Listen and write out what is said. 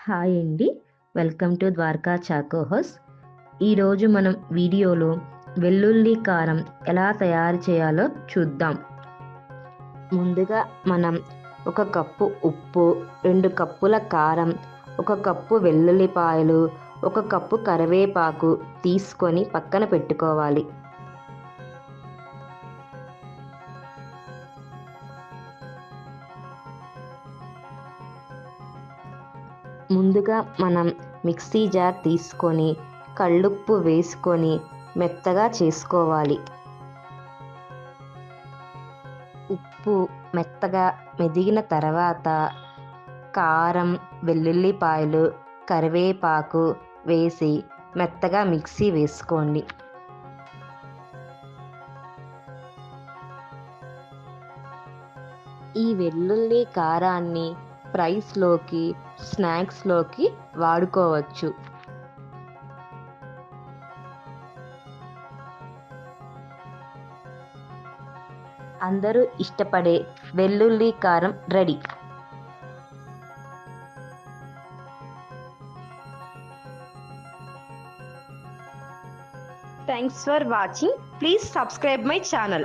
Hi అండి. Welcome to Dwaraka Chacko house. ఈరోజు మనం వీడియోలో వెల్లుల్లి కారం ఎలా తయారు చేయాలో చూద్దాం. ముందుగా మనం ఒక కప్పు ఉప్పు, 2 కప్పుల కారం, 1 కప్పు వెల్లుల్లిపాయలు, 1 కప్పు కరివేపాకు తీసుకొని పక్కన పెట్టుకోవాలి. ముందుగా మనం మిక్సీ జార్ తీసుకొని కళ్ళుప్పు వేసుకొని మెత్తగా చేసుకోవాలి. ఉప్పు మెత్తగా మెదిగిన తర్వాత కారం, వెల్లుల్లిపాయలు, కరివేపాకు వేసి మెత్తగా మిక్సీ వేసుకోండి. ఈ వెల్లుల్లి కారాన్ని ఫ్రైస్లోకి, స్నాక్స్లోకి వాడుకోవచ్చు. అందరూ ఇష్టపడే వెల్లుల్లి కారం ready. Thanks for watching. Please subscribe my channel.